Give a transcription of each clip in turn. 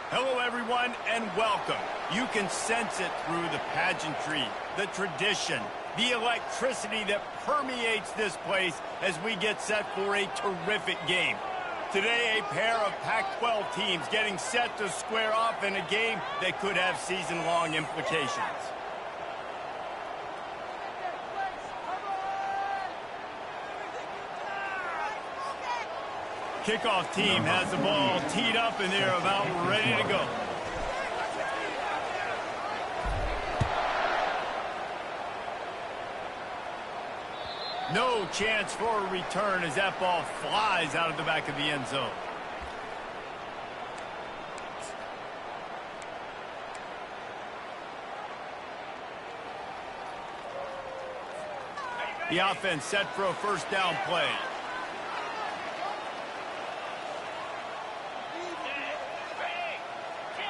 Hello, everyone, and welcome. You can sense it through the pageantry, the tradition, the electricity that permeates this place as we get set for a terrific game. Today, a pair of Pac-12 teams getting set to square off in a game that could have season-long implications. Kickoff team has the ball teed up, and they're about ready to go. No chance for a return as that ball flies out of the back of the end zone. The offense set for a first down play.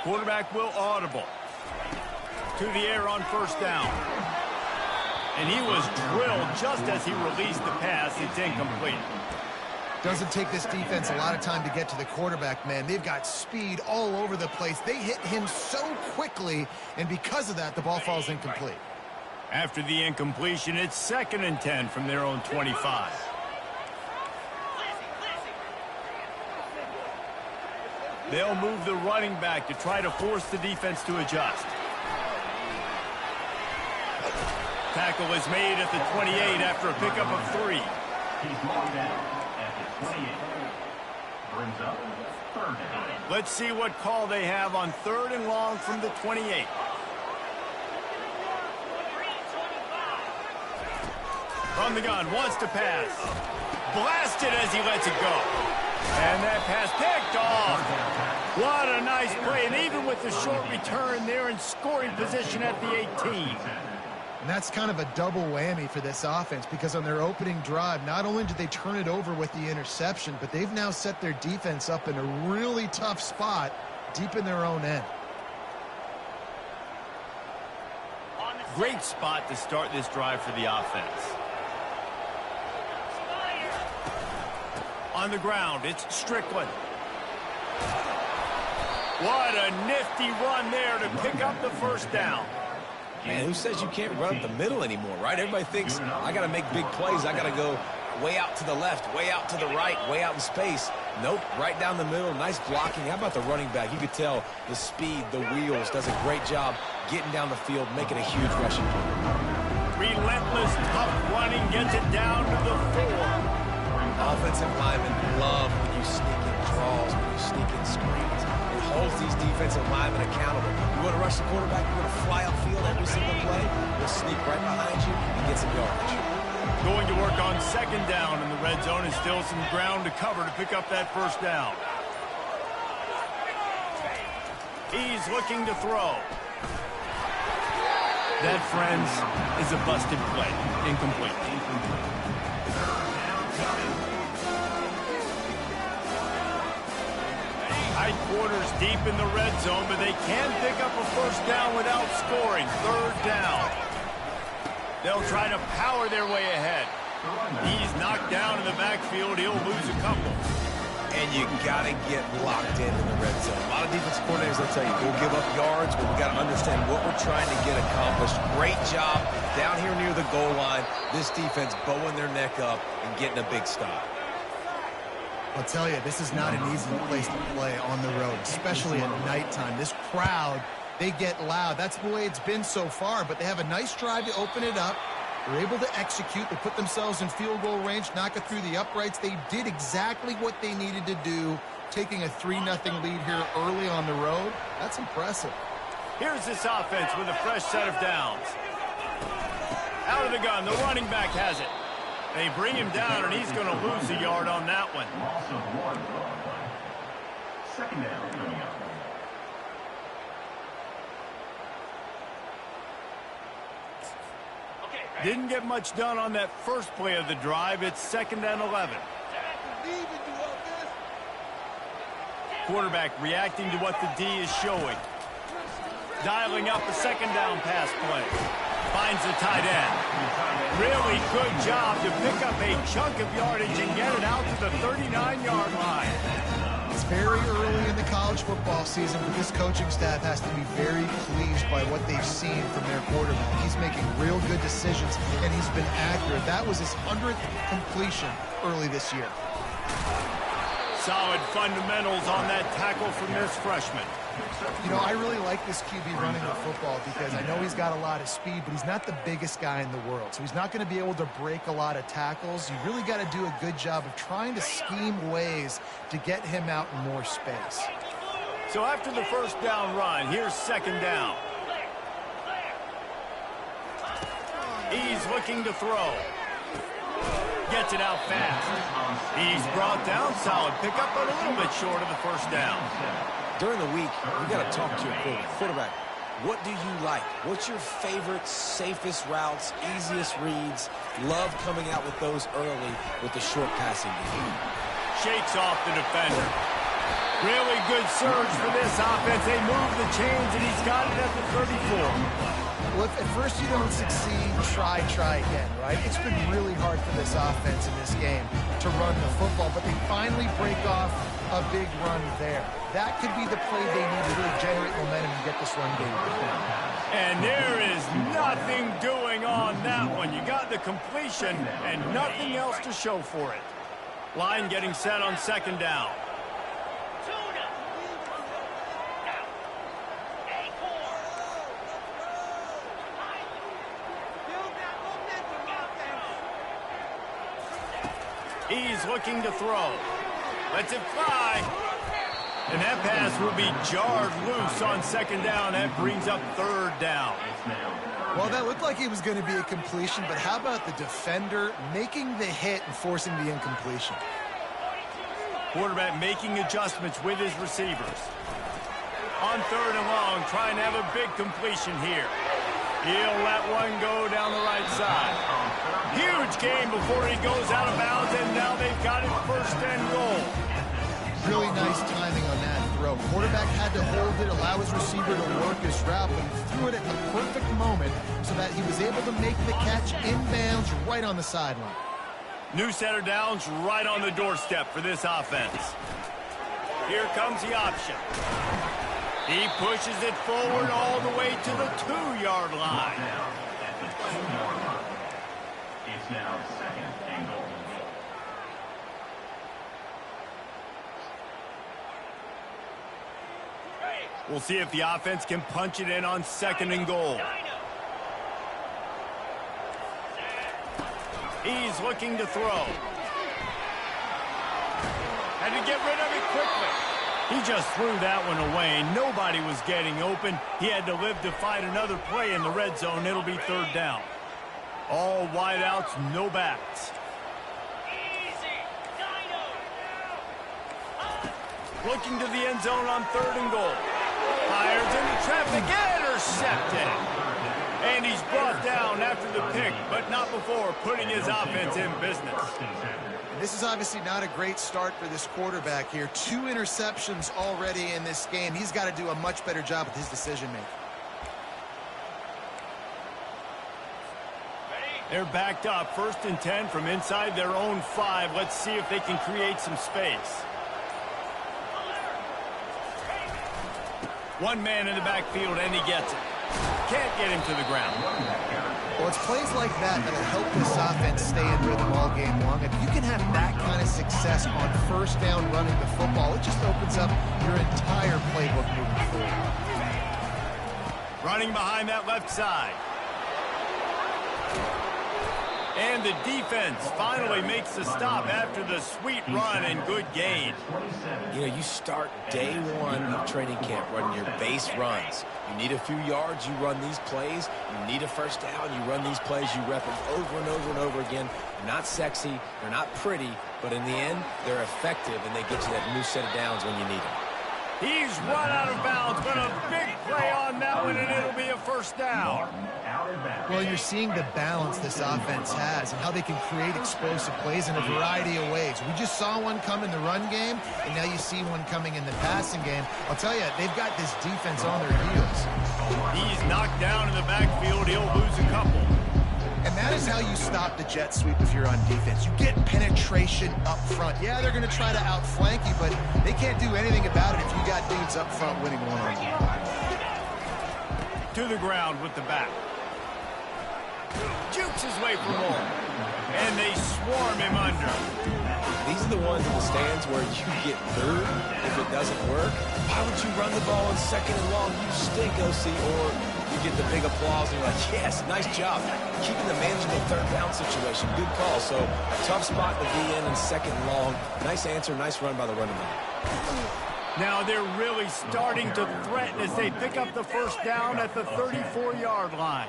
Quarterback will audible. To the air on first down. And he was drilled just as he released the pass. It's incomplete. Doesn't take this defense a lot of time to get to the quarterback, man. They've got speed all over the place. They hit him so quickly, and because of that, the ball falls incomplete. After the incompletion, it's 2nd and 10 from their own 25. They'll move the running back to try to force the defense to adjust. Tackle is made at the 28 after a pickup of 3. He's brought down at the 28. Brings up 3rd down. Let's see what call they have on 3rd and long from the 28. From the gun, wants to pass. Blasted as he lets it go. And that pass picked off. What a nice play. And even with the short return, they're in scoring position at the 18. And that's kind of a double whammy for this offense, because on their opening drive, not only did they turn it over with the interception, but they've now set their defense up in a really tough spot deep in their own end. Great spot to start this drive for the offense. On the ground, it's Strickland. What a nifty run there to pick up the first down. Man, who says you can't run up the middle anymore, right? Everybody thinks, I got to make big plays. I got to go way out to the left, way out to the right, way out in space. Nope, right down the middle. Nice blocking. How about the running back? You could tell the speed, the wheels, does a great job getting down the field, making a huge rushing play. Relentless, tough running, gets it down to the 4. Offensive linemen love when you sneak in draws, when you sneak in screens. It holds these defensive linemen accountable. You want to rush the quarterback, you want to fly upfield every single play, we'll sneak right behind you and get some yardage. Going to work on 2nd down in the red zone, and still some ground to cover to pick up that first down. He's looking to throw. That, friends, is a busted play. Incomplete. High quarters deep in the red zone, but they can pick up a first down without scoring. 3rd down. They'll try to power their way ahead. He's knocked down in the backfield. He'll lose a couple. And you got to get locked in the red zone. A lot of defensive coordinators, they'll tell you, we'll give up yards, but we've got to understand what we're trying to get accomplished. Great job down here near the goal line. This defense bowing their neck up and getting a big stop. I'll tell you, this is not an easy place to play on the road, especially at nighttime. This crowd, they get loud. That's the way it's been so far, but they have a nice drive to open it up. They're able to execute. They put themselves in field goal range, knock it through the uprights. They did exactly what they needed to do, taking a 3-0 lead here early on the road. That's impressive. Here's this offense with a fresh set of downs. Out of the gun, the running back has it. They bring him down, and he's going to lose a yard on that one. Loss of 1 on play. 2nd down coming up. Didn't get much done on that first play of the drive. It's 2nd and 11. Quarterback reacting to what the D is showing. Dialing up a 2nd down pass play. Finds the tight end. Really good job to pick up a chunk of yardage and get it out to the 39-yard line. It's very early in the college football season, but this coaching staff has to be very pleased by what they've seen from their quarterback. He's making real good decisions, and he's been accurate. That was his 100th completion early this year. Solid fundamentals on that tackle from this freshman. You know, I really like this QB running the football because I know he's got a lot of speed, but he's not the biggest guy in the world. So he's not going to be able to break a lot of tackles. You really got to do a good job of trying to scheme ways to get him out in more space. So after the first down run, here's second down. He's looking to throw. Gets it out fast. He's brought down. Solid pickup, but a little bit short of the first down. During the week, you got to talk to your quarterback. What do you like? What's your favorite, safest routes, easiest reads? Love coming out with those early with the short passing game. Shakes off the defender. Really good surge for this offense. They move the chains, and he's got it at the 34. Well, if at first you don't succeed, try again, right? It's been really hard for this offense in this game to run the football, but they finally break off a big run there. That could be the play they need to really generate momentum and get this run game going. And there is nothing doing on that one. You got the completion and nothing else to show for it. Line getting set on second down. He's looking to throw. Lets it fly. And that pass will be jarred loose on second down. That brings up third down. Well, that looked like it was going to be a completion, but how about the defender making the hit and forcing the incompletion? Quarterback making adjustments with his receivers. On third and long, trying to have a big completion here. He'll let one go down the right side. Huge gain before he goes out of bounds, and now they've got it first and goal. Really nice timing on that throw. Quarterback had to hold it, allow his receiver to work his route, but he threw it at the perfect moment so that he was able to make the catch inbounds right on the sideline. New set of downs right on the doorstep for this offense. Here comes the option. He pushes it forward all the way to the 2-yard line. It's now second and goal. We'll see if the offense can punch it in on second and goal. He's looking to throw. Had to get rid of it quickly. He just threw that one away. Nobody was getting open. He had to live to fight another play in the red zone. It'll be third down. All wideouts, no backs. Looking to the end zone on third and goal. Fires into traffic, intercepted. And he's brought down after the pick, but not before putting his offense in business. This is obviously not a great start for this quarterback here. 2 interceptions already in this game. He's got to do a much better job with his decision-making. They're backed up, 1st and 10 from inside their own 5. Let's see if they can create some space. One man in the backfield, and he gets it. Can't get him to the ground. Well, it's plays like that that'll help this offense stay in rhythm all game long. If you can have that kind of success on first down running the football, it just opens up your entire playbook moving forward. Running behind that left side. And the defense finally makes the stop after the sweet run and good gain. You know, you start day one of training camp running your base runs. You need a few yards, you run these plays. You need a first down, you run these plays. You rep them over and over and over again. They're not sexy, they're not pretty, but in the end, they're effective, and they get you that new set of downs when you need them. He's run out of bounds, but a big play on that one, and it'll be a first down. Well, you're seeing the balance this offense has and how they can create explosive plays in a variety of ways. We just saw one come in the run game, and now you see one coming in the passing game. I'll tell you, they've got this defense on their heels. He's knocked down in the backfield. He'll lose a couple. And that is how you stop the jet sweep if you're on defense. You get penetration up front. Yeah, they're going to try to outflank you, but they can't do anything about it if you got dudes up front winning one-on-one. To the ground with the back. Jukes his way for more. And they swarm him under. These are the ones in the stands where you get booed if it doesn't work. Why would you run the ball in second and long? You stink, OC. Or you get the big applause and you're like, yes, nice job. Keeping the manageable third down situation. Good call. So tough spot to be in second and long. Nice answer, nice run by the running back. Now they're really starting to threaten as they pick up the first down at the 34-yard line.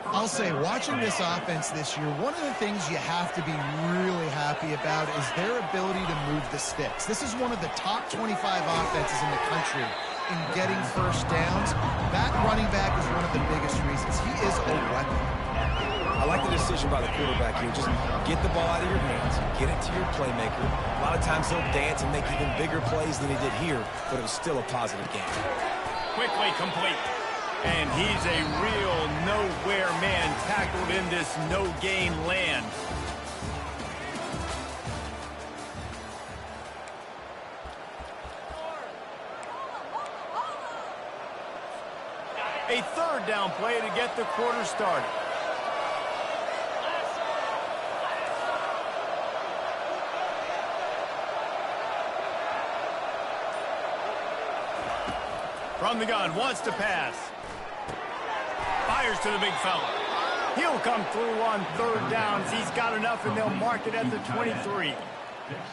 I'll say, watching this offense this year, one of the things you have to be really happy about is their ability to move the sticks. This is one of the top 25 offenses in the country in getting first downs. That running back is one of the biggest reasons. He is a weapon. I like the decision by the quarterback here. Just get the ball out of your hands, get it to your playmaker. A lot of times he'll dance and make even bigger plays than he did here, but it was still a positive game. Quickly complete. And he's a real nowhere man tackled in this no-gain land. A third down play to get the quarter started. From the gun, wants to pass. Fires to the big fella. He'll come through on third downs. He's got enough, and they'll mark it at the 23.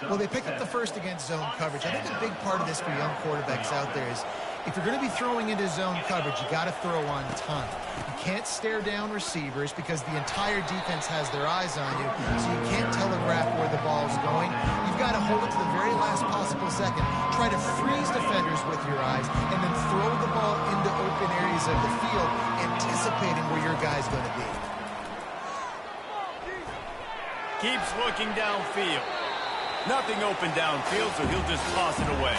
Well, they picked up the first against zone coverage. I think a big part of this for young quarterbacks out there is if you're going to be throwing into zone coverage, you got to throw on time. You can't stare down receivers because the entire defense has their eyes on you, so you can't telegraph where the ball's going. You've got to hold it to the very last possible second. Try to freeze defenders with your eyes, and then throw the ball into open areas of the field, anticipating where your guy's going to be. Keeps looking downfield. Nothing open downfield, so he'll just toss it away.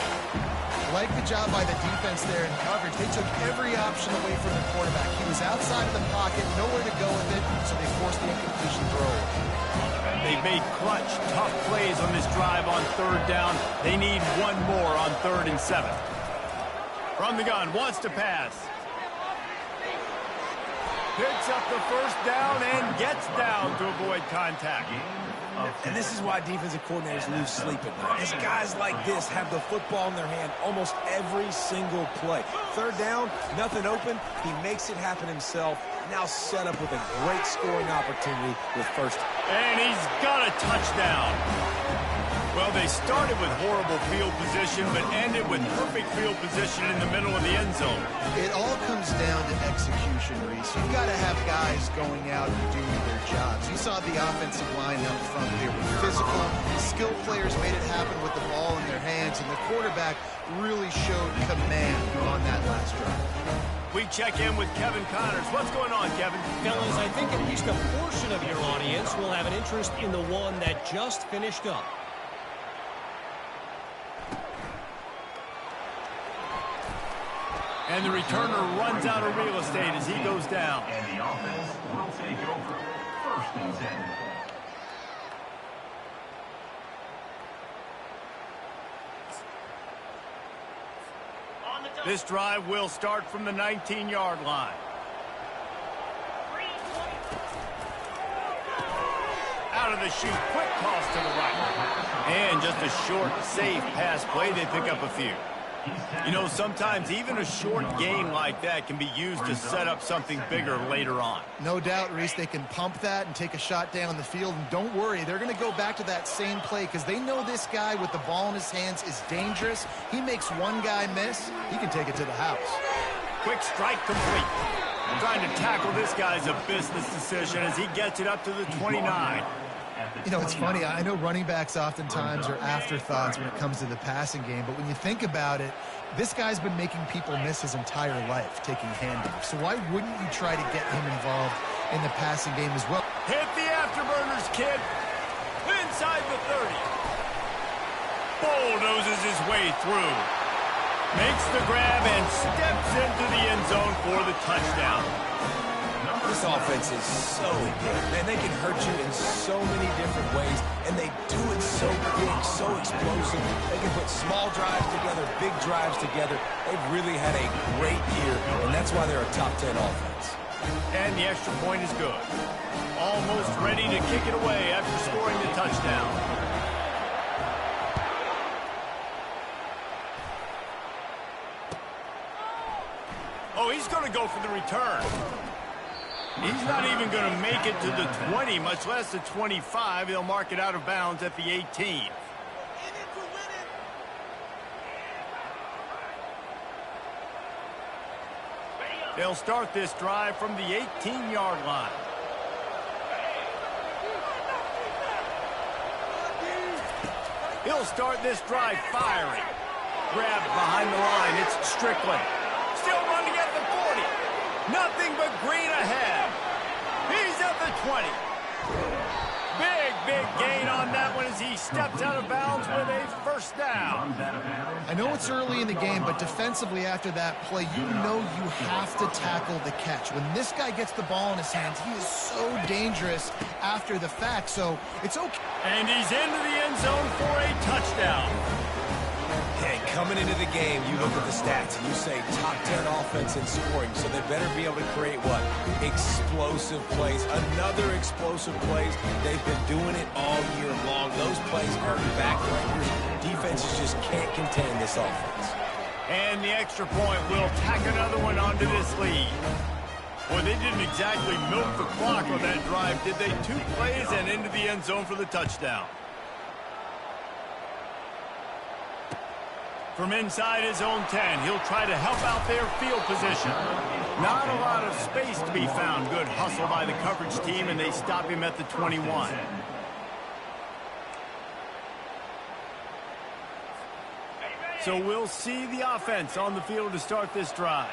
Like the job by the defense there in coverage. They took every option away from the quarterback. He was outside of the pocket, nowhere to go with it, so they forced the incompletion throw. They've made clutch, tough plays on this drive on third down. They need one more on 3rd and 7. From the gun, wants to pass. Picks up the first down and gets down to avoid contact. And this is why defensive coordinators lose sleep at night. Because guys like this have the football in their hand almost every single play. Third down, nothing open. He makes it happen himself. Now set up with a great scoring opportunity with first. And he's got a touchdown. Well, they started with horrible field position, but ended with perfect field position in the middle of the end zone. It all comes down to execution, Reese. You've got to have guys going out and doing their jobs. You saw the offensive line up front here with physical, skilled players made it happen with the ball in their hands, and the quarterback really showed command on that last drive. We check in with Kevin Connors. What's going on, Kevin? Fellas, I think at least a portion of your audience will have an interest in the one that just finished up. And the returner runs out of real estate as he goes down. And the offense will take over 1st and 10. This drive will start from the 19-yard line. Out of the chute, quick toss to the right. And just a short, safe pass play. They pick up a few. You know, sometimes even a short game like that can be used to set up something bigger later on. No doubt, Reese, they can pump that and take a shot down the field. And don't worry, they're going to go back to that same play because they know this guy with the ball in his hands is dangerous. He makes one guy miss, he can take it to the house. Quick strike complete. Trying to tackle this guy's a business decision as he gets it up to the 29. You know, it's funny. I know running backs oftentimes are afterthoughts when it comes to the passing game, but when you think about it, this guy's been making people miss his entire life taking handoffs. So why wouldn't you try to get him involved in the passing game as well? Hit the afterburners, kid. Inside the 30. Bulldozes his way through. Makes the grab and steps into the end zone for the touchdown. This offense is so good. Man, they can hurt you in so many different ways, and they do it so quick, so explosive. They can put small drives together, big drives together. They've really had a great year, and that's why they're a top 10 offense. And the extra point is good. Almost ready to kick it away after scoring the touchdown. Oh, he's going to go for the return. He's not even going to make it to the 20, much less the 25. He'll mark it out of bounds at the 18. They'll start this drive from the 18-yard line. He'll start this drive firing. Grabbed behind the line. It's Strickland. Still running at the 40. Nothing but green ahead. He's at the 20. Big gain on that one as he steps out of bounds with a first down. I know it's early in the game, but defensively after that play, you know you have to tackle the catch. When this guy gets the ball in his hands, he is so dangerous after the fact, so it's okay. And he's into the end zone for a touchdown. And coming into the game, you look at the stats and you say top 10 offense in scoring, so they better be able to create what? Explosive plays. Another explosive plays. They've been doing it all year long. Those plays are backbreakers. Defenses just can't contain this offense. And the extra point will tack another one onto this lead. Boy, they didn't exactly milk the clock on that drive, did they? 2 plays and into the end zone for the touchdown. From inside his own 10, he'll try to help out their field position. Not a lot of space to be found. Good hustle by the coverage team, and they stop him at the 21. So we'll see the offense on the field to start this drive.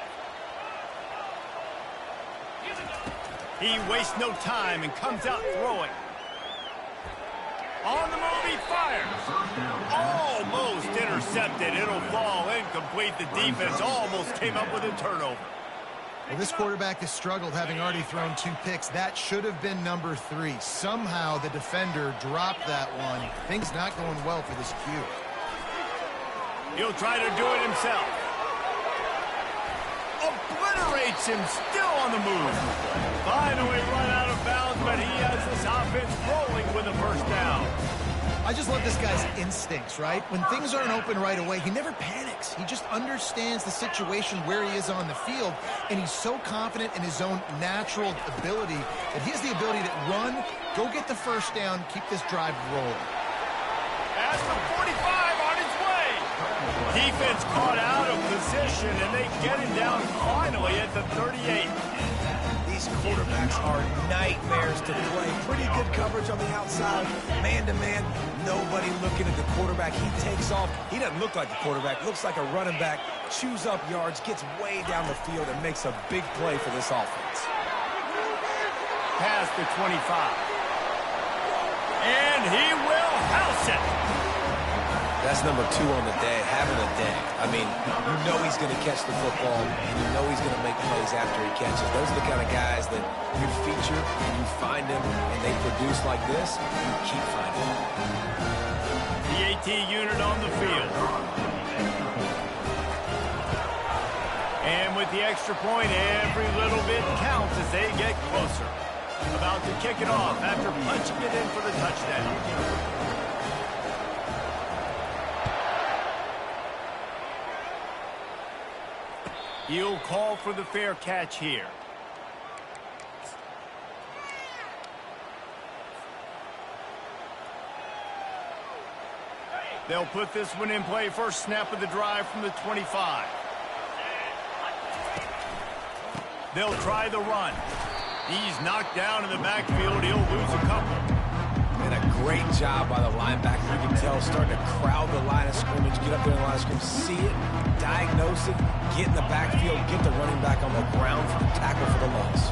He wastes no time and comes out throwing. On the move, he fires. Almost intercepted. It'll fall incomplete. The defense almost came up with a turnover. Well, this quarterback has struggled, having already thrown 2 picks. That should have been number 3. Somehow the defender dropped that one. Things not going well for this Q. He'll try to do it himself. Obliterates him, still on the move. Finally run out of bounds, but he has this offense rolling with a first down. I just love this guy's instincts, right? When things aren't open right away, he never panics. He just understands the situation where he is on the field, and he's so confident in his own natural ability that he has the ability to run, go get the first down, keep this drive rolling. As the 45 on its way. Defense caught out of position, and they get him down finally at the 38. These quarterbacks are nightmares to play. Pretty good coverage on the outside. Man-to-man, nobody looking at the quarterback. He takes off. He doesn't look like the quarterback. Looks like a running back. Chews up yards, gets way down the field, and makes a big play for this offense. Past the 25. And he will house it. That's number 2 on the day, having a day. I mean, you know he's going to catch the football, and you know he's going to make plays after he catches. Those are the kind of guys that you feature, and you find them, and they produce like this, you keep finding them. The AT unit on the field. And with the extra point, every little bit counts as they get closer. About to kick it off after punching it in for the touchdown. He'll call for the fair catch here. They'll put this one in play. First snap of the drive from the 25. They'll try the run. He's knocked down in the backfield. He'll lose a couple. And a great job by the linebacker. You can tell starting to crowd the line of scrimmage, get up there in the line of scrimmage, see it, diagnose it, get in the backfield, get the running back on the ground for the tackle for the loss.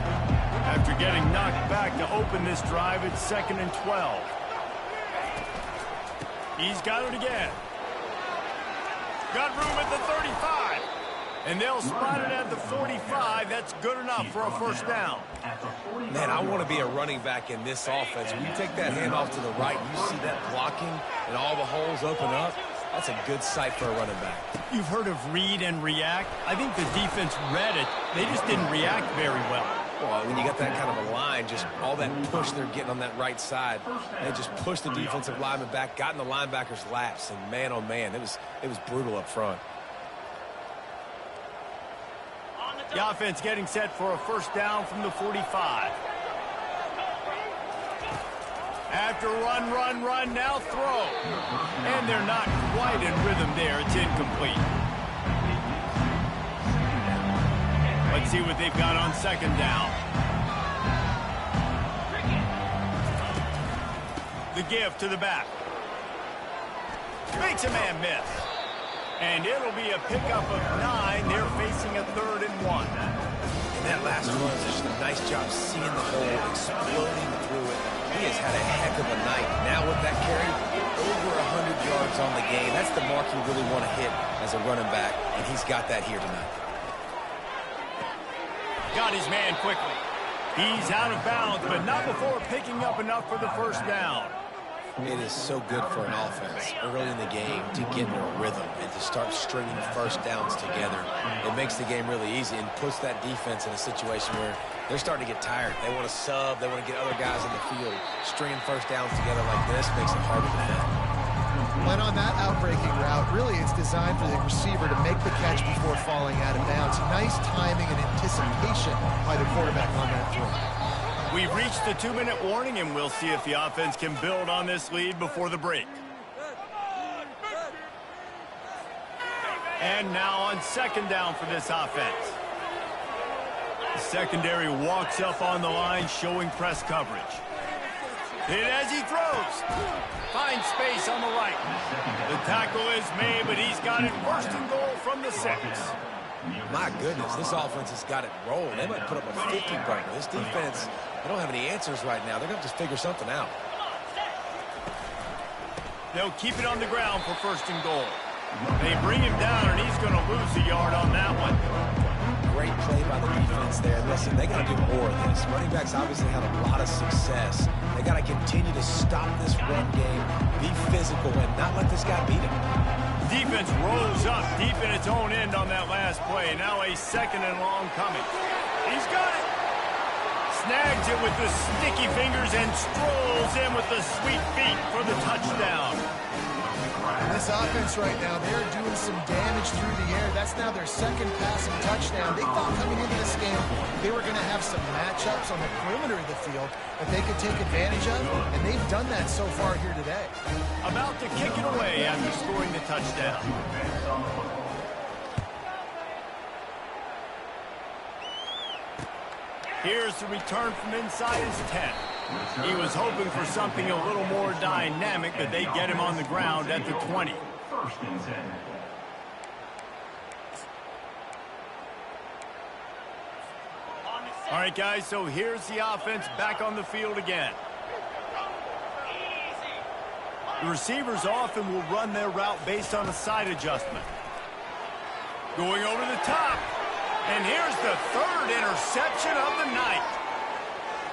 After getting knocked back to open this drive, it's 2nd and 12. He's got it again. Got room at the 35. And they'll spot it at the 45 drive. That's good enough for a first down. Man, I want to be a running back in this offense. When you take that handoff to the right, you see that blocking and all the holes open up. That's a good sight for a running back. You've heard of read and react. I think the defense read it. They just didn't react very well. Well, when you got that kind of a line, just all that push they're getting on that right side, they just pushed the defensive lineman back, got in the linebacker's laps, and man, oh man, it was brutal up front. The offense getting set for a first down from the 45. After run, now throw. And they're not quite in rhythm there. It's incomplete. Let's see what they've got on second down. The give to the back. Makes a man miss. And it'll be a pickup of 9. They're facing a 3rd and 1. And that last run is just a nice job seeing the hole, exploding through it. He has had a heck of a night. Now with that carry, over 100 yards on the game. That's the mark you really want to hit as a running back, and he's got that here tonight. Got his man quickly. He's out of bounds, but not before picking up enough for the first down. It is so good for an offense early in the game to get in a rhythm and to start stringing first downs together. It makes the game really easy and puts that defense in a situation where they're starting to get tired. They want to sub. They want to get other guys in the field. Stringing first downs together like this makes it hard to defend. When on that outbreaking route, really it's designed for the receiver to make the catch before falling out of bounds. Nice timing and anticipation by the quarterback on that throw. We've reached the 2-minute warning, and we'll see if the offense can build on this lead before the break. And now on second down for this offense. The secondary walks up on the line, showing press coverage. Hit as he throws. Finds space on the right. The tackle is made, but he's got it first and goal from the 6. My goodness, this offense has got it rolling. They might put up a 50-burger. This defense, they don't have any answers right now. They're going to have to figure something out. They'll keep it on the ground for first and goal. They bring him down, and he's going to lose a yard on that one. Great play by the defense there. Listen, they got to do more of this. Running backs obviously had a lot of success. They got to continue to stop this run game, be physical, and not let this guy beat him. Defense rolls up deep in its own end on that last play. Now a second and long coming. He's got it. Snags it with the sticky fingers and strolls in with the sweet feet for the touchdown. This offense right now, they're doing some damage through the air. That's now their second passing touchdown. They thought coming into this game they were going to have some matchups on the perimeter of the field that they could take advantage of, and they've done that so far here today. About to kick it away after scoring the touchdown. Here's the return from inside his 10. He was hoping for something a little more dynamic, but they get him on the ground at the 20. First and 10. All right, guys, so here's the offense back on the field again. The receivers often will run their route based on a side adjustment. Going over the top. And here's the 3rd interception of the night.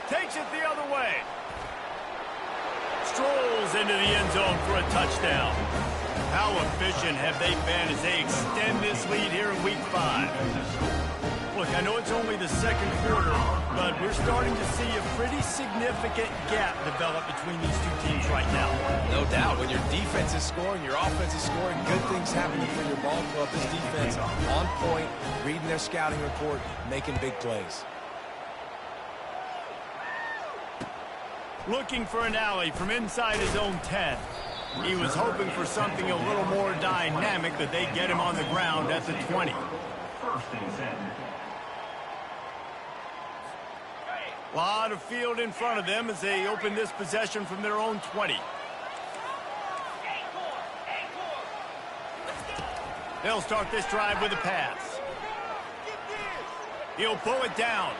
Takes it the other way. Strolls into the end zone for a touchdown. How efficient have they been as they extend this lead here in Week 5? Look, I know it's only the second quarter, but we're starting to see a pretty significant gap develop between these two teams right now. No doubt. When your defense is scoring, your offense is scoring, good things happening for your ball club. This defense on point, reading their scouting report, making big plays. Looking for an alley from inside his own 10. He was hoping for something a little more dynamic, but they get him on the ground at the 20. First and 10. A lot of field in front of them as they open this possession from their own 20. They'll start this drive with a pass. He'll pull it down.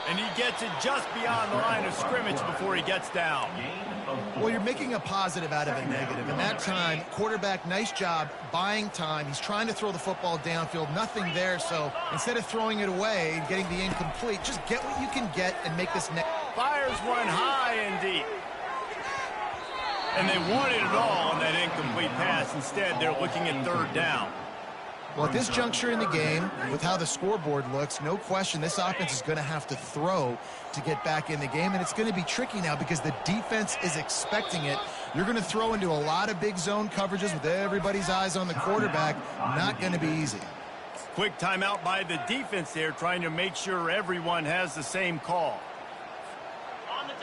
And he gets it just beyond the line of scrimmage before he gets down. Well, you're making a positive out of a negative. And that time, quarterback, nice job buying time. He's trying to throw the football downfield. Nothing there. So instead of throwing it away and getting the incomplete, just get what you can get and make this net. Fires one high and deep. And they wanted it all on that incomplete pass. Instead, they're looking at third down. Well, at this juncture in the game, with how the scoreboard looks, no question this offense is going to have to throw to get back in the game, and it's going to be tricky now because the defense is expecting it. You're going to throw into a lot of big zone coverages with everybody's eyes on the quarterback. Not going to be easy. Quick timeout by the defense there, trying to make sure everyone has the same call.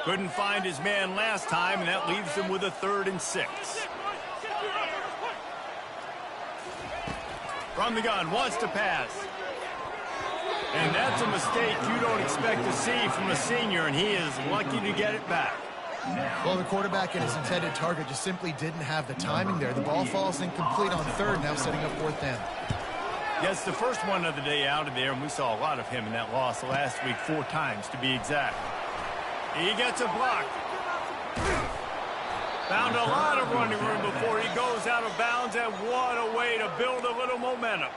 Couldn't find his man last time, and that leaves him with a 3rd and 6. From the gun, wants to pass. And that's a mistake you don't expect to see from a senior, and he is lucky to get it back. Well, the quarterback and his intended target just simply didn't have the timing there. The ball falls incomplete on 3rd, now setting up 4th down. Yes, the first one of the day out of there, and we saw a lot of him in that loss last week, 4 times to be exact. He gets a block. Found a lot of running room before he goes out of bounds, and what a way to build a little momentum.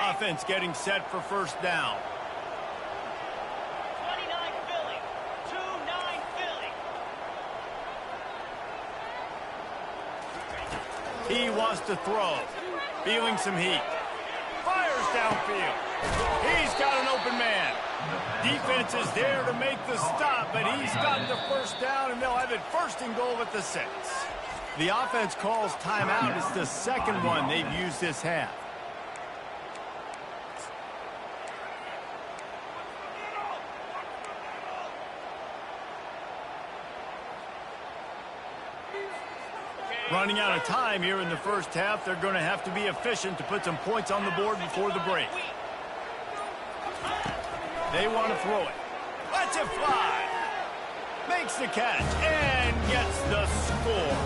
Offense getting set for 1st down. 29 Philly. 2-9 Philly. He wants to throw. Feeling some heat. Fires downfield. He's got an open man. Defense is there to make the stop, but he's got the 1st down, and they'll have it 1st and goal at the 6. The offense calls timeout. It's the 2nd one they've used this half. Running out of time here in the 1st half. They're going to have to be efficient to put some points on the board before the break. They want to throw it. Lets it fly. Makes the catch and gets the score.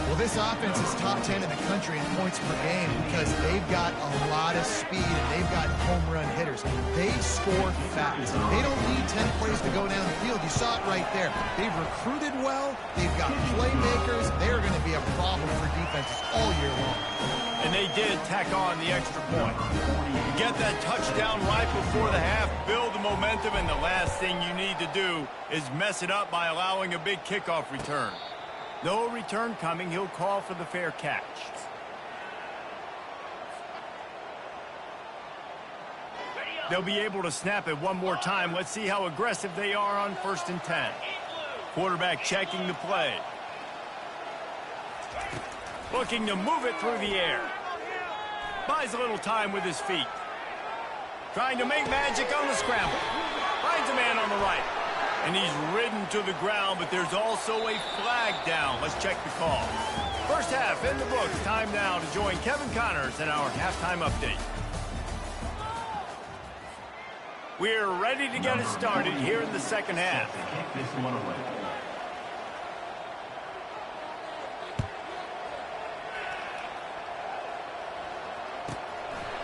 Well, this offense is top 10 in the country in points per game because they've got a lot of speed and they've got home run hitters. They score fast. They don't need 10 plays to go down the field. You saw it right there. They've recruited well. They've got playmakers. They're going to be a problem for defenses all year long. And they did tack on the extra point. Get that touchdown right before the half, build the momentum, and the last thing you need to do is mess it up by allowing a big kickoff return. No return coming. He'll call for the fair catch. They'll be able to snap it one more time. Let's see how aggressive they are on 1st and 10. Quarterback checking the play. Looking to move it through the air. Buys a little time with his feet. Trying to make magic on the scramble. Finds a man on the right. And he's ridden to the ground, but there's also a flag down. Let's check the call. 1st half in the books. Time now to join Kevin Connors in our halftime update. We're ready to get it started here in the 2nd half. This one away.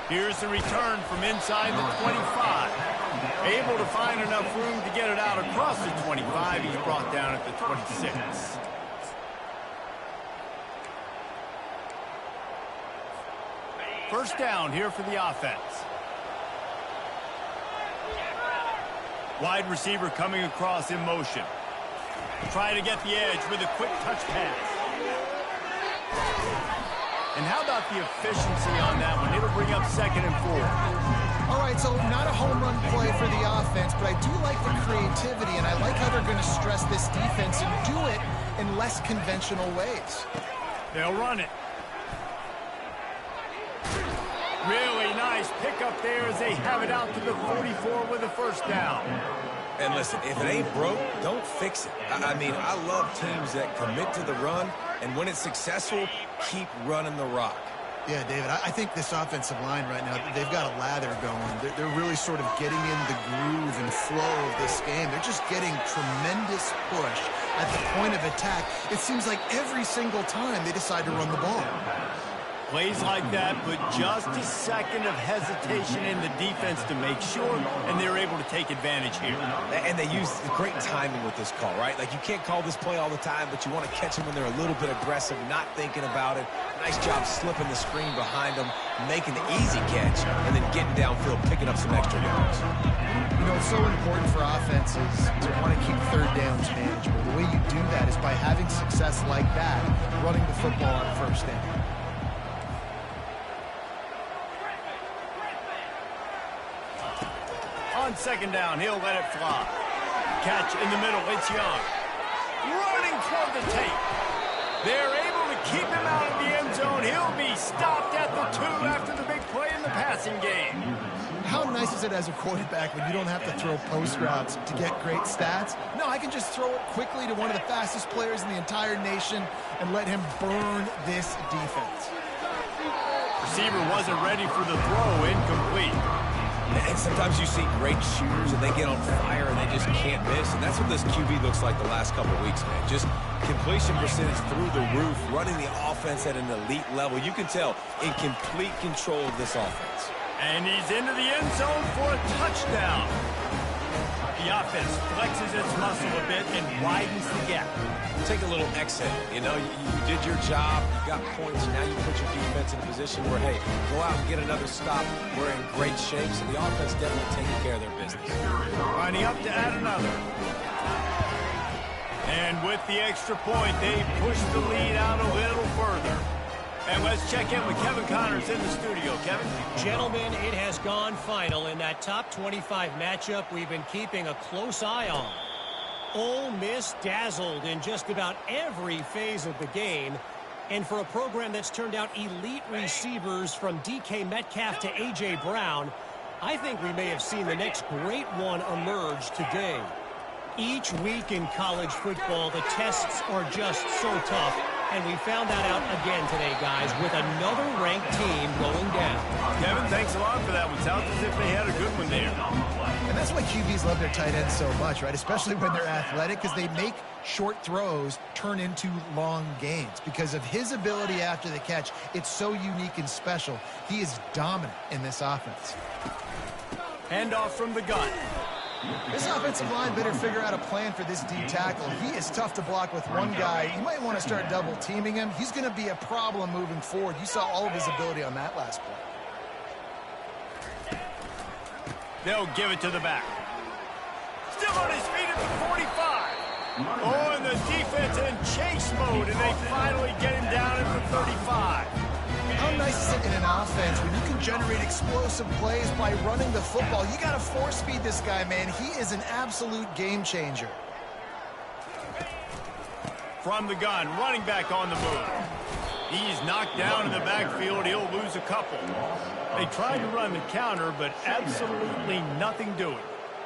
Here's the return from inside the 25. Able to find enough room to get it out across the 25. He's brought down at the 26. First down here for the offense. Wide receiver coming across in motion. Trying to get the edge with a quick touch pass. And how about the efficiency on that one? It'll bring up 2nd and 4. All right, so not a home run play for the offense, but I do like the creativity, and I like how they're going to stress this defense and do it in less conventional ways. They'll run it. Really nice pickup there as they have it out to the 44 with a 1st down. And listen, if it ain't broke, don't fix it. I mean, I love teams that commit to the run, and when it's successful, keep running the rock. Yeah, David, I think this offensive line right now, they've got a lather going. They're really sort of getting in the groove and flow of this game. They're just getting tremendous push at the point of attack. It seems like every single time they decide to run the ball. Plays like that put just a second of hesitation in the defense to make sure, and they're able to take advantage here. And they use great timing with this call, right? Like, you can't call this play all the time, but you want to catch them when they're a little bit aggressive, not thinking about it. Nice job slipping the screen behind them, making the easy catch, and then getting downfield, picking up some extra yards. You know, it's so important for offenses to want to keep third downs manageable. The way you do that is by having success like that, running the football on first down. On second down, he'll let it fly. Catch in the middle, it's Young. Running toward the tape. They're able to keep him out of the end zone. He'll be stopped at the 2 after the big play in the passing game. How nice is it as a quarterback when you don't have to throw post routes to get great stats? No, I can just throw it quickly to one of the fastest players in the entire nation and let him burn this defense. Receiver wasn't ready for the throw, incomplete. And sometimes you see great shooters and they get on fire and they just can't miss. And that's what this QB looks like the last couple of weeks, man. Just completion percentage through the roof, running the offense at an elite level. You can tell in complete control of this offense. And he's into the end zone for a touchdown. The offense flexes its muscle a bit and widens the gap. Take a little exit. You know, you did your job, you got points, now you put your defense in a position where, hey, go out and get another stop. We're in great shape, so the offense definitely taking care of their business. Lining up to add another. And with the extra point, they push the lead out a little further. And let's check in with Kevin Connors in the studio. Kevin? Gentlemen, it has gone final in that top 25 matchup we've been keeping a close eye on. Ole Miss dazzled in just about every phase of the game. And for a program that's turned out elite receivers from DK Metcalf to A.J. Brown, I think we may have seen the next great one emerge today. Each week in college football, the tests are just so tough. And we found that out again today, guys, with another ranked team going down. Kevin, thanks a lot for that one. Sounds as if they had a good one there. And that's why QBs love their tight ends so much, right? Especially when they're athletic, because they make short throws turn into long gains. Because of his ability after the catch, it's so unique and special. He is dominant in this offense. Handoff from the gun. This offensive line better figure out a plan for this D tackle. He is tough to block with one guy. You might want to start double teaming him. He's going to be a problem moving forward. You saw all of his ability on that last play. They'll give it to the back. Still on his feet at the 45. Oh, and the defense in chase mode, and they finally get him down at the 35. How nice is it in an offense when you can generate explosive plays by running the football? You got to force feed this guy, man. He is an absolute game changer. From the gun, running back on the move. He's knocked down in the backfield. He'll lose a couple. They tried to run the counter, but absolutely nothing doing.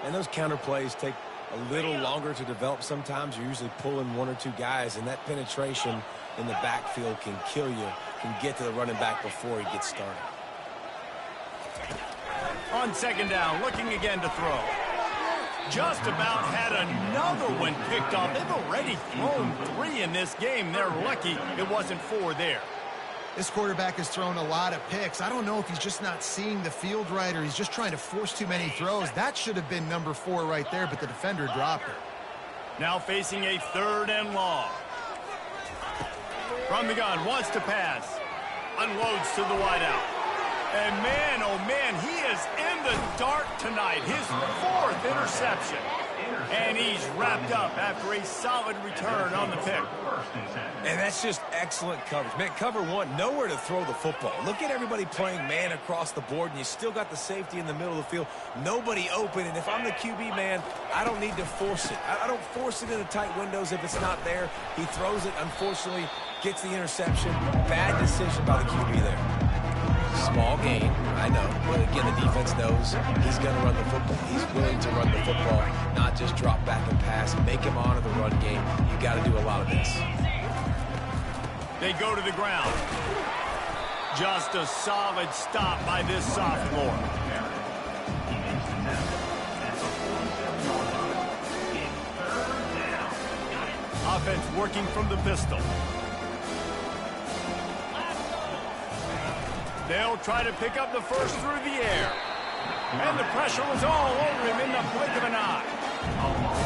And those counter plays take a little longer to develop sometimes. You're usually pulling one or two guys, and that penetration in the backfield can kill you, can get to the running back before he gets started. On second down, looking again to throw. Just about had another one picked off. They've already thrown 3 in this game. They're lucky it wasn't 4 there. This quarterback has thrown a lot of picks. I don't know if he's just not seeing the field right or he's just trying to force too many throws. That should have been number 4 right there, but the defender dropped it. Now facing a 3rd and long. From the gun, wants to pass. Unloads to the wideout. And man, oh man, he is in the dark tonight. His 4th interception. And he's wrapped up after a solid return on the pick. And that's just excellent coverage. Man, cover 1, nowhere to throw the football. Look at everybody playing man across the board, and you still got the safety in the middle of the field. Nobody open, and if I'm the QB, man, I don't need to force it. I don't force it into tight windows if it's not there. He throws it, unfortunately, gets the interception. Bad decision by the QB there. Small gain, I know. But again, the defense knows he's going to run the football. He's willing to run the football, not just drop back and pass. Make him honor the run game. You got to do a lot of this. They go to the ground. Just a solid stop by this sophomore. Offense working from the pistol. They'll try to pick up the first through the air. And the pressure was all over him in the blink of an eye.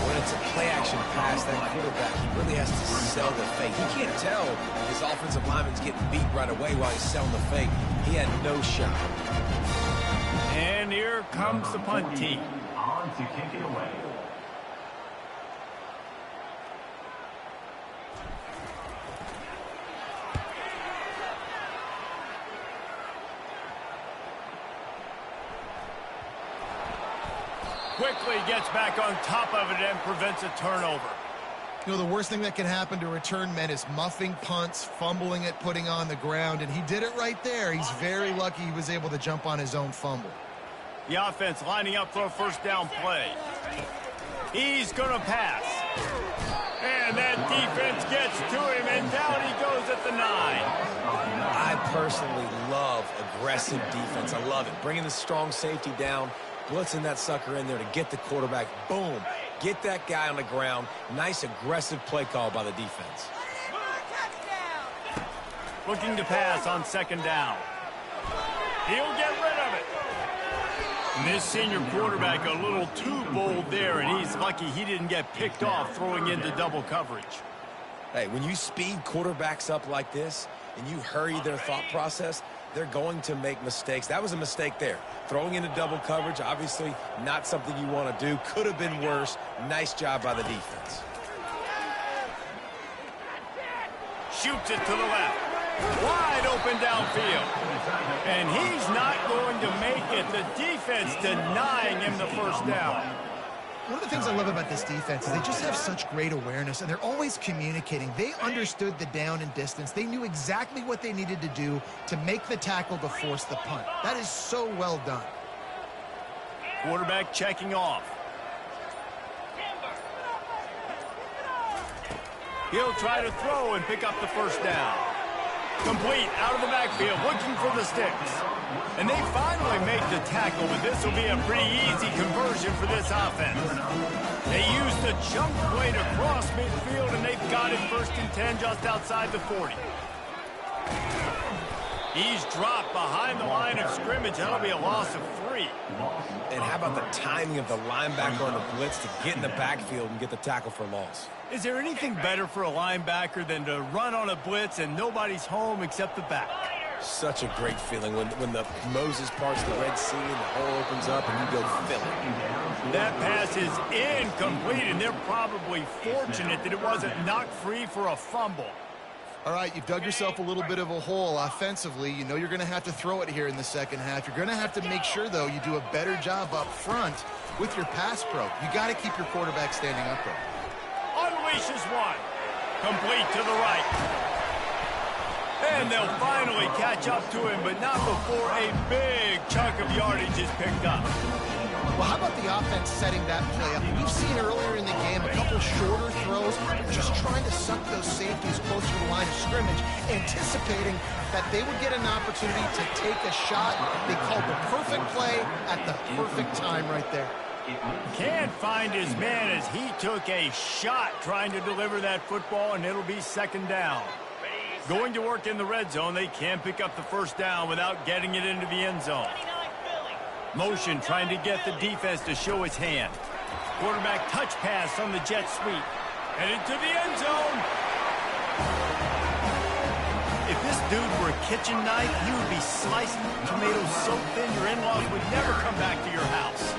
When it's a play-action pass, that quarterback, he really has to sell the fake. He can't tell his offensive lineman's getting beat right away while he's selling the fake. He had no shot. And here comes the punt team. On to kick it away. Quickly gets back on top of it and prevents a turnover. You know, the worst thing that can happen to return men is muffing punts, fumbling it, putting on the ground, and he did it right there. He's very lucky he was able to jump on his own fumble. The offense lining up for a first down play. He's going to pass. And that defense gets to him, and down he goes at the 9. I personally love aggressive defense. I love it. Bringing the strong safety down, blitzing that sucker in there to get the quarterback. Boom. Get that guy on the ground. Nice aggressive play call by the defense. Looking to pass on second down. He'll get rid of it. And this senior quarterback a little too bold there, and he's lucky he didn't get picked off throwing into double coverage. Hey, when you speed quarterbacks up like this and you hurry their thought process, they're going to make mistakes. That was a mistake there. Throwing into double coverage, obviously not something you want to do. Could have been worse. Nice job by the defense. Shoots it to the left. Wide open downfield. And he's not going to make it. The defense denying him the first down. One of the things I love about this defense is they just have such great awareness, and they're always communicating. They understood the down and distance. They knew exactly what they needed to do to make the tackle to force the punt. That is so well done. Quarterback checking off. He'll try to throw and pick up the first down. Complete out of the backfield, looking for the sticks. And they finally make the tackle, but this will be a pretty easy conversion for this offense. They use the jump play to cross midfield, and they've got it 1st and 10 just outside the 40. He's dropped behind the line of scrimmage. That'll be a loss of 3. And how about the timing of the linebacker on the blitz to get in the backfield and get the tackle for loss? Is there anything better for a linebacker than to run on a blitz and nobody's home except the back? Such a great feeling when the Moses parts the Red Sea and the hole opens up and you go fill it. That pass is incomplete, and they're probably fortunate that it wasn't knocked free for a fumble. All right, you've dug yourself a little bit of a hole offensively. You know you're going to have to throw it here in the second half. You're going to have to make sure, though, you do a better job up front with your pass pro. You got to keep your quarterback standing upright. Unleashes one. Complete to the right. And they'll finally catch up to him, but not before a big chunk of yardage is picked up. Well, how about the offense setting that play up? We've seen earlier in the game a couple shorter throws, just trying to suck those safeties closer to the line of scrimmage, anticipating that they would get an opportunity to take a shot. They called the perfect play at the perfect time right there. Can't find his man as he took a shot trying to deliver that football, and it'll be second down. Going to work in the red zone, they can't pick up the first down without getting it into the end zone. Motion trying to get the defense to show his hand. Quarterback touch pass on the jet sweep. And into the end zone. If this dude were a kitchen knife, he would be slicing tomatoes so thin your in-laws would never come back to your house.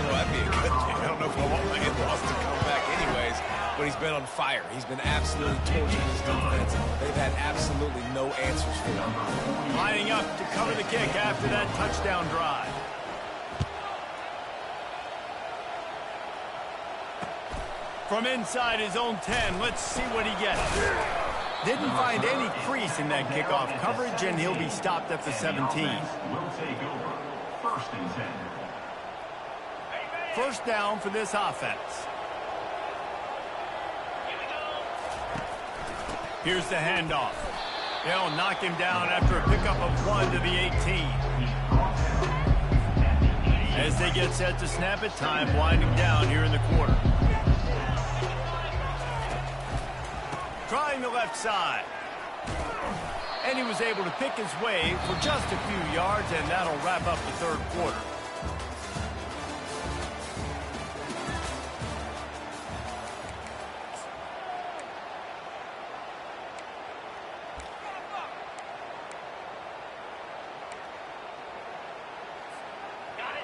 Well, that'd be a good thing. I don't know if I want my in-laws to come back anyways, but he's been on fire. He's been absolutely torching his defense. They've had absolutely no answers for him. Lining up to cover the kick after that touchdown drive. From inside his own 10, let's see what he gets. Didn't find any crease in that kickoff coverage, and he'll be stopped at the 17. Will take over. 1st and 10. First down for this offense. Here's the handoff. They'll knock him down after a pickup of 1 to the 18. As they get set to snap it, time winding down here in the quarter. Trying the left side. and he was able to pick his way for just a few yards, and that'll wrap up the third quarter.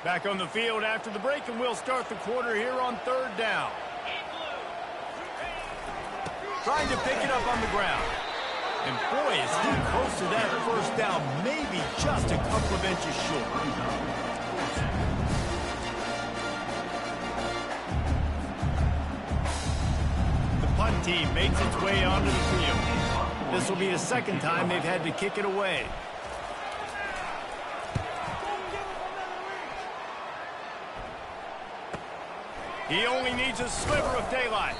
Back on the field after the break, and we'll start the quarter here on third down. Trying to pick it up on the ground. And boy, is he close to that first down, maybe just a couple of inches short. The punt team makes its way onto the field. This will be the second time they've had to kick it away. He only needs a sliver of daylight.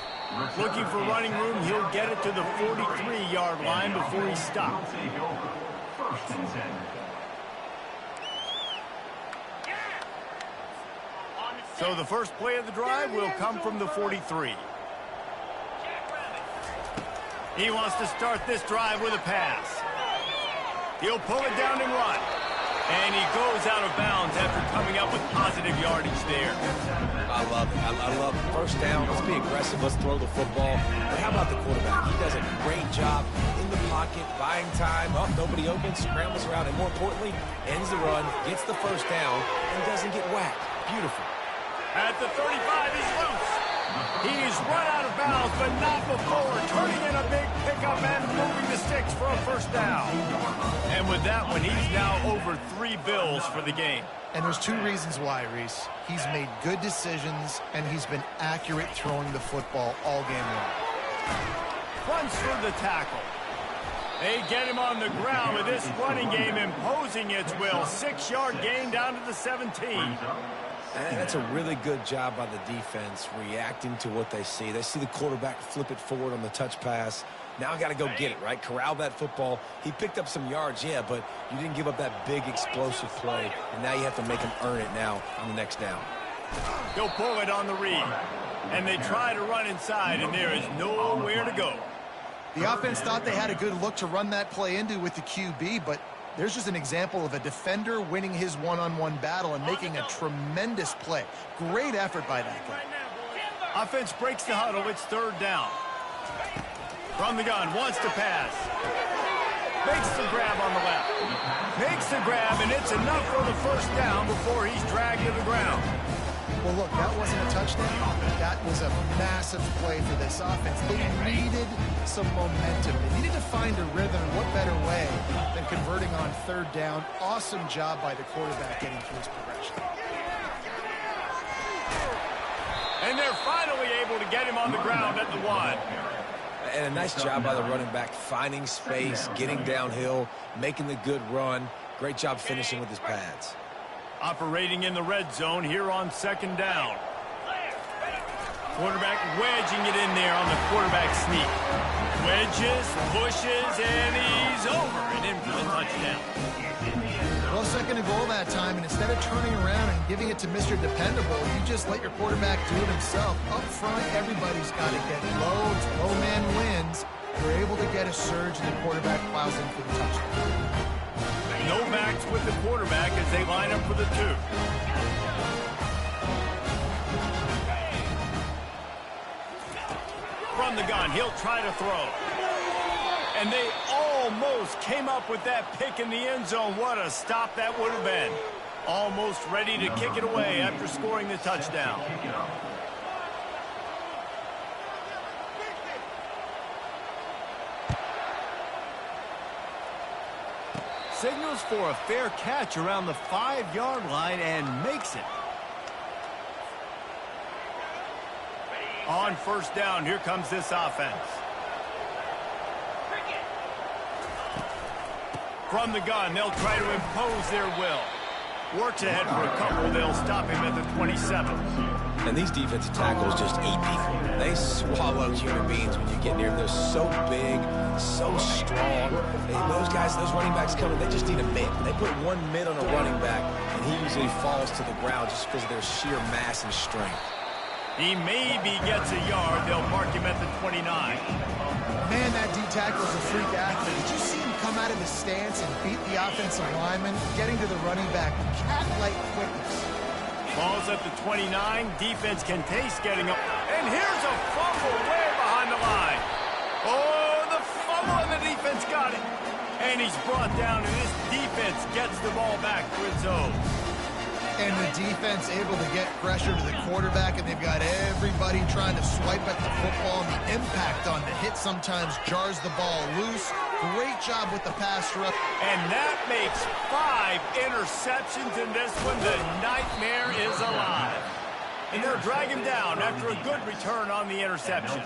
Looking for running room, he'll get it to the 43-yard line before he stops. So the first play of the drive will come from the 43. He wants to start this drive with a pass. He'll pull it down and run. And he goes out of bounds after coming up with positive yardage there. I love it. I love it. First down, let's be aggressive, let's throw the football. But how about the quarterback? He does a great job in the pocket, buying time, nobody open, scrambles around, and more importantly, ends the run, gets the first down, and doesn't get whacked. Beautiful. At the 35, he's loose. He's run out of bounds, but not before turning in a big pickup and moving the sticks for a first down. And with that one, he's now over 3 bills for the game. And there's 2 reasons why, Reese. He's made good decisions, and he's been accurate throwing the football all game long. Runs for the tackle. They get him on the ground with this running game imposing its will. 6-yard gain down to the 17. And that's a really good job by the defense, reacting to what they see. They see the quarterback flip it forward on the touch pass. Now I got to go get it, right? Corral that football. He picked up some yards, yeah, but you didn't give up that big explosive play. And now you have to make him earn it now on the next down. He'll pull it on the read. And they try to run inside, and there is nowhere to go. The offense thought they had a good look to run that play into with the QB, but there's just an example of a defender winning his one-on-one battle and making a tremendous play. Great effort by that guy. Offense breaks the huddle. It's third down. From the gun, wants to pass. Makes the grab on the left. Makes the grab, and it's enough for the first down before he's dragged to the ground. Well, look, that wasn't a touchdown. That was a massive play for this offense. They needed some momentum. They needed to find a rhythm, and what better way than converting on third down. Awesome job by the quarterback getting through his progression. And they're finally able to get him on the ground at the 1. And a nice job by the running back, finding space, getting downhill, making the good run. Great job finishing with his pads. Operating in the red zone here on second down. Quarterback wedging it in there on the quarterback sneak. Wedges, pushes, and he's over and in for the touchdown. Well, second and goal that time, and instead of turning around and giving it to Mr. Dependable, you just let your quarterback do it himself. Up front, everybody's got to get low. It's low man wins. You're able to get a surge, and the quarterback plows in for the touchdown. No backs with the quarterback as they line up for the 2. From the gun, he'll try to throw. And they almost came up with that pick in the end zone. What a stop that would have been. Almost ready to kick it away after scoring the touchdown. Signals for a fair catch around the 5-yard line and makes it. On first down, here comes this offense. From the gun, they'll try to impose their will. Works ahead for a couple. They'll stop him at the 27. And these defensive tackles just eat people. They swallow human beings when you get near them. They're so big, so strong. Those guys, those running backs coming, they just need a mid. They put one mid on a running back, and he usually falls to the ground just because of their sheer mass and strength. He maybe gets a yard. They'll mark him at the 29. Man, that D tackle is a freak athlete. Did you see him come come out of the stance and beat the offensive lineman, getting to the running back, cat-like quickness. Ball's at the 29. Defense can taste getting up. And here's a fumble way behind the line. Oh, the fumble, and the defense got it. And he's brought down, and this defense gets the ball back for its own. And the defense able to get pressure to the quarterback, and they've got everybody trying to swipe at the football, and the impact on the hit sometimes jars the ball loose. Great job with the pass rush. And that makes 5 interceptions in this one. The nightmare is alive. And they'll drag him down after a good return on the interception.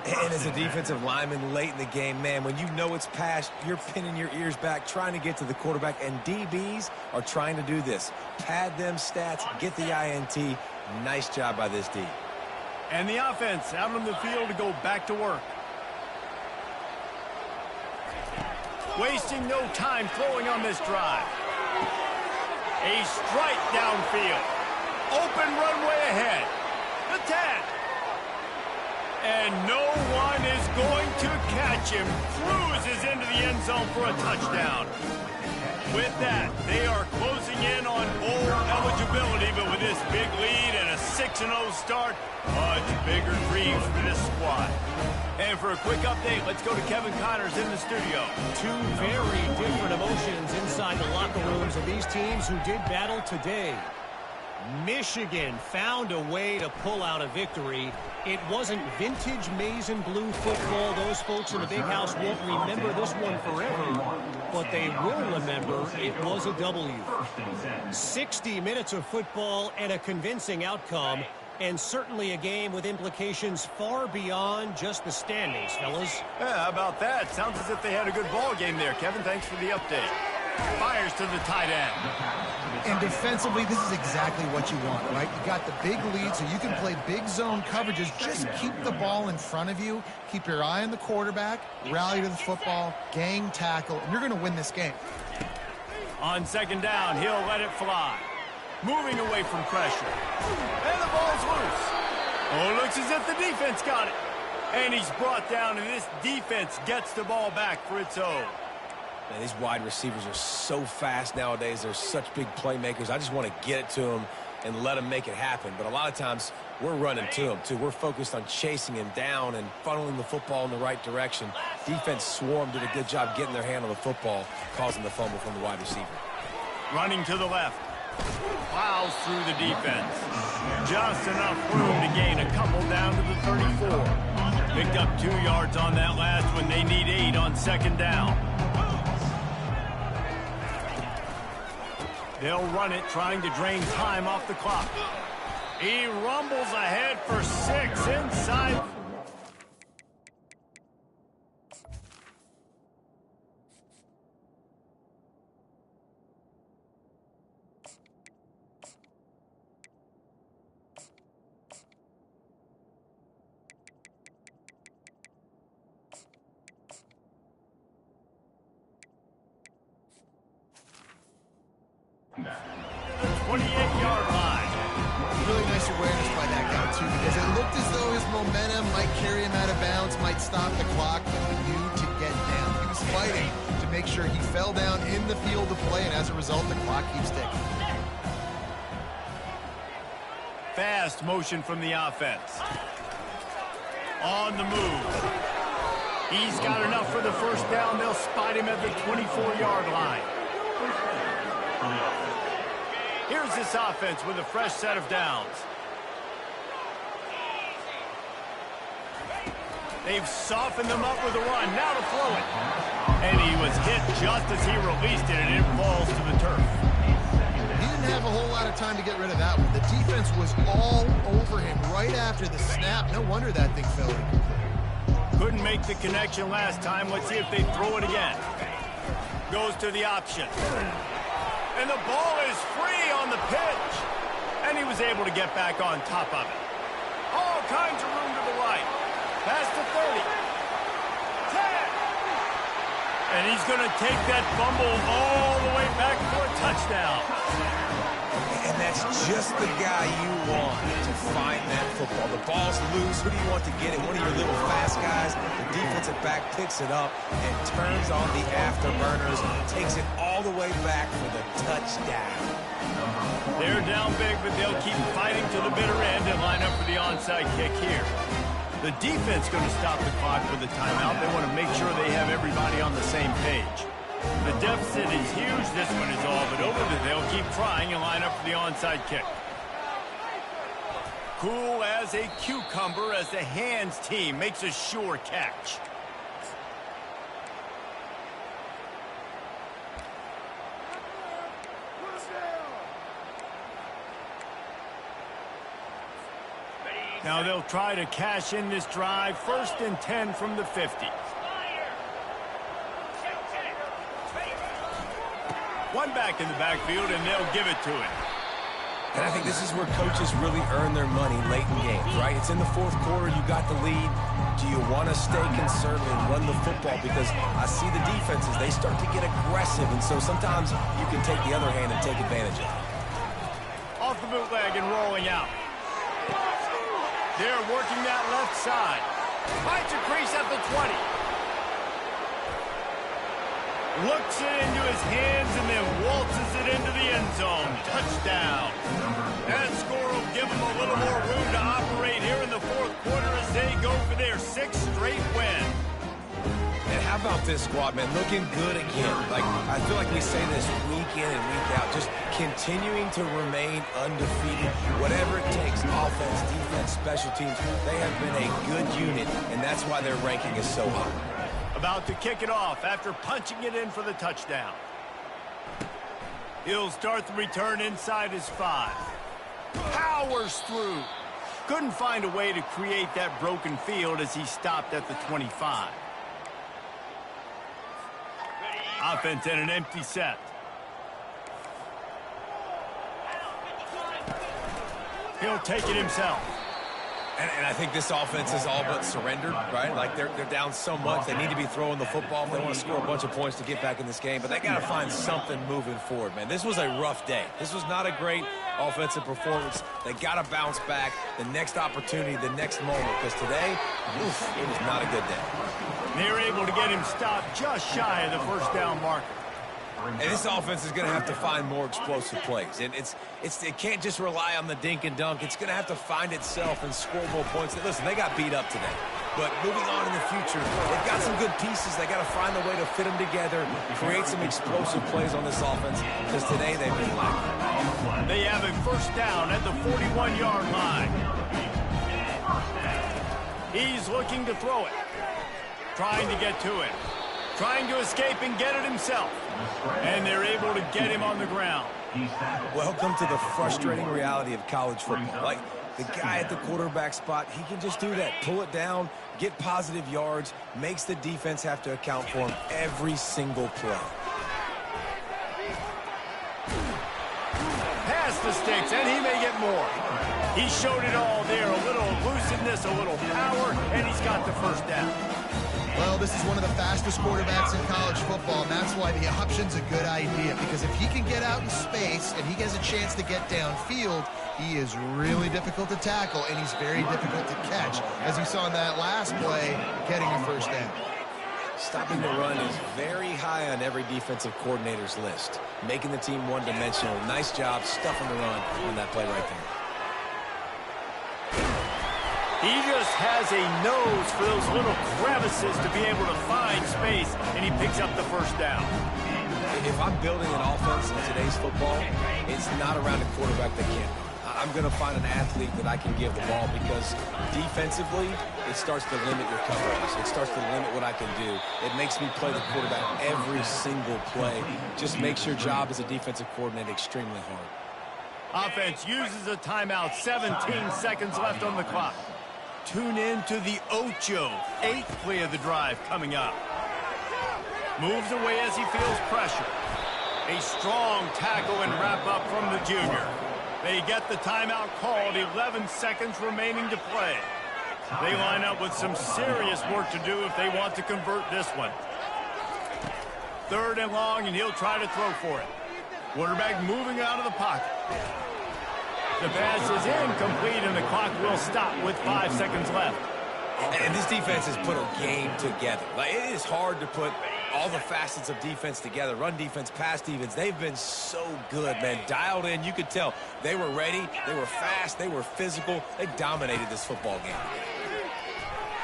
And as a defensive lineman late in the game, man, when you know it's past, you're pinning your ears back, trying to get to the quarterback, and DBs are trying to do this. Pad them stats, get the INT. Nice job by this D. And the offense out on the field to go back to work. Wasting no time throwing on this drive. A strike downfield. Open runway ahead. The 10. And no one is going to catch him. Cruises into the end zone for a touchdown. With that, they are closing in on bowl eligibility, but with this big lead and a 6-0 start, much bigger dreams for this squad. And for a quick update, let's go to Kevin Connors in the studio. Two very different emotions inside the locker rooms of these teams who did battle today. Michigan found a way to pull out a victory. It wasn't vintage maize and blue football. Those folks in the big house won't remember this one forever, but they will remember it was a W. 60 minutes of football and a convincing outcome, and certainly a game with implications far beyond just the standings, fellas. Yeah, how about that? Sounds as if they had a good ball game there. Kevin, thanks for the update. Fires to the tight end. And defensively, this is exactly what you want, right? You got the big lead, so you can play big zone coverages. Just keep the ball in front of you. Keep your eye on the quarterback. Rally to the football. Gang tackle. And you're going to win this game. On second down, he'll let it fly. Moving away from pressure. And the ball's loose. Oh, it looks as if the defense got it. And he's brought down, and this defense gets the ball back for its own. Man, these wide receivers are so fast nowadays. They're such big playmakers. I just want to get it to them and let them make it happen. But a lot of times, we're running to them, too. We're focused on chasing him down and funneling the football in the right direction. Defense swarmed, did a good job getting their hand on the football, causing the fumble from the wide receiver. Running to the left. Plows through the defense. Just enough room to gain a couple down to the 34. Picked up 2 yards on that last one. They need 8 on second down. They'll run it, trying to drain time off the clock. He rumbles ahead for 6 inside. The 28-yard line. Really nice awareness by that guy, too, because it looked as though his momentum might carry him out of bounds, might stop the clock, but he knew to get down. He was fighting to make sure he fell down in the field of play, and as a result, the clock keeps ticking. Fast motion from the offense. On the move. He's got enough for the first down. They'll spot him at the 24-yard line. Here's this offense with a fresh set of downs. They've softened them up with a run. Now to throw it. And he was hit just as he released it, and it falls to the turf. He didn't have a whole lot of time to get rid of that one. The defense was all over him right after the snap. No wonder that thing fell incomplete. Couldn't make the connection last time. Let's see if they throw it again. Goes to the option. And the ball is free on the pitch. And he was able to get back on top of it. All kinds of room to the right. Past the 30. 10. And he's going to take that fumble all the way back for a touchdown. And that It's just the guy you want to find that football. The ball's loose. Who do you want to get it? One of your little fast guys. The defensive back picks it up and turns on the afterburners, takes it all the way back for the touchdown. They're down big, but they'll keep fighting to the bitter end and line up for the onside kick here. The defense going to stop the clock with a timeout. They want to make sure they have everybody on the same page. The deficit is huge. This one is all but over. They'll keep trying and line up for the onside kick. Cool as a cucumber as the hands team makes a sure catch. Now they'll try to cash in this drive. 1st and 10 from the 50. One back in the backfield, and they'll give it to him. And I think this is where coaches really earn their money late in games, right? It's in the 4th quarter. You got the lead. Do you want to stay conservative and run the football? Because I see the defenses, they start to get aggressive, and so sometimes you can take the other hand and take advantage of it. Off the bootleg and rolling out. They're working that left side. Finds a crease at the 20. Looks it into his hands and then waltzes it into the end zone. Touchdown. That score will give them a little more room to operate here in the 4th quarter as they go for their 6th straight win. And how about this squad, man? Looking good again. Like, I feel like we say this week in and week out. Just continuing to remain undefeated. Whatever it takes, offense, defense, special teams, they have been a good unit, and that's why their ranking is so high. About to kick it off after punching it in for the touchdown. He'll start the return inside his 5. Powers through. Couldn't find a way to create that broken field as he stopped at the 25. Offense in an empty set. He'll take it himself. And I think this offense is all but surrendered, right? Like, they're down so much. They need to be throwing the football if they want to score a bunch of points to get back in this game. But they got to find something moving forward, man. This was a rough day. This was not a great offensive performance. They got to bounce back. The next opportunity, the next moment. Because today, it was not a good day. They're able to get him stopped just shy of the 1st down marker. And this offense is going to have to find more explosive plays. And it can't just rely on the dink and dunk. It's going to have to find itself and score more points. Listen, they got beat up today. But moving on in the future, they've got some good pieces. They got to find a way to fit them together, create some explosive plays on this offense, because today they've been lacking. They have a 1st down at the 41-yard line. He's looking to throw it. Trying to get to it. Trying to escape and get it himself. And they're able to get him on the ground. Welcome to the frustrating reality of college football. Like, the guy at the quarterback spot, he can just do that. Pull it down, get positive yards, makes the defense have to account for him every single play. Past the sticks, and he may get more. He showed it all there. A little elusiveness, a little power, and he's got the 1st down. Well, this is one of the fastest quarterbacks in college football, and that's why the option's a good idea, because if he can get out in space and he gets a chance to get downfield, he is really difficult to tackle, and he's very difficult to catch, as you saw in that last play, getting a 1st down. Stopping the run is very high on every defensive coordinator's list, making the team one-dimensional. Nice job stuffing the run on that play right there. He just has a nose for those little crevices to be able to find space, and he picks up the 1st down. If I'm building an offense in today's football, it's not around a quarterback that can't run. I'm going to find an athlete that I can give the ball, because defensively, it starts to limit your coverage. It starts to limit what I can do. It makes me play the quarterback every single play. Just makes your job as a defensive coordinator extremely hard. Offense uses a timeout. 17 seconds left on the clock. Tune in to the Ocho, 8th play of the drive coming up. Moves away as he feels pressure. A strong tackle and wrap up from the junior. They get the timeout called. 11 seconds remaining to play. They line up with some serious work to do if they want to convert this one. 3rd and long, and he'll try to throw for it. Quarterback moving out of the pocket. The pass is incomplete, and the clock will stop with 5 seconds left. And this defense has put a game together. Like, it is hard to put all the facets of defense together. Run defense, pass defense. They've been so good, man. Dialed in. You could tell they were ready. They were fast. They were physical. They dominated this football game.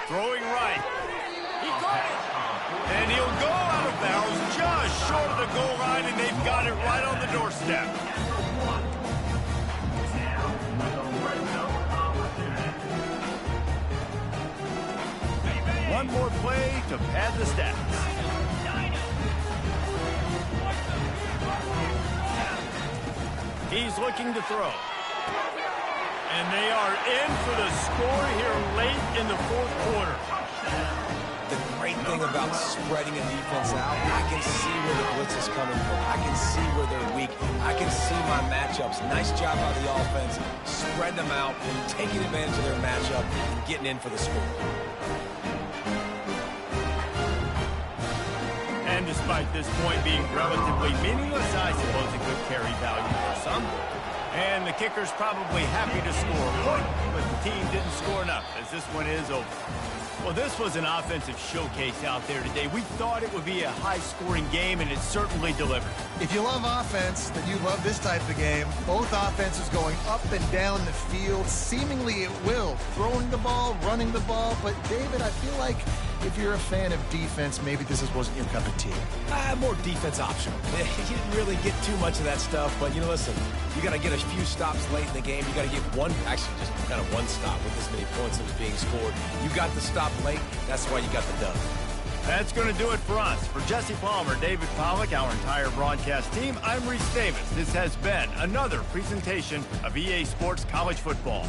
Throwing right. He caught it. And he'll go out of bounds just short of the goal line, and they've got it right on the doorstep. One more play to pad the stats. He's looking to throw. And they are in for the score here late in the fourth quarter. The great thing about spreading a defense out, I can see where the blitz is coming from. I can see where they're weak. I can see my matchups. Nice job by the offense, spreading them out, taking advantage of their matchup, and getting in for the score. And despite this point being relatively meaningless, I suppose it could carry value for some. And the kicker's probably happy to score a point, but the team didn't score enough as this one is over. Well, this was an offensive showcase out there today. We thought it would be a high-scoring game, and it certainly delivered. If you love offense, then you love this type of game. Both offenses going up and down the field, seemingly at will. Throwing the ball, running the ball. But, David, I feel like if you're a fan of defense, maybe this wasn't your cup of tea. More defense optional. You didn't really get too much of that stuff, but, listen, you got to get a few stops late in the game. You got to get just kind of one stop with this many points that was being scored. You got the stop late. That's why you got the dub. That's going to do it for us. For Jesse Palmer, David Pollack, our entire broadcast team, I'm Reese Davis. This has been another presentation of EA Sports College Football.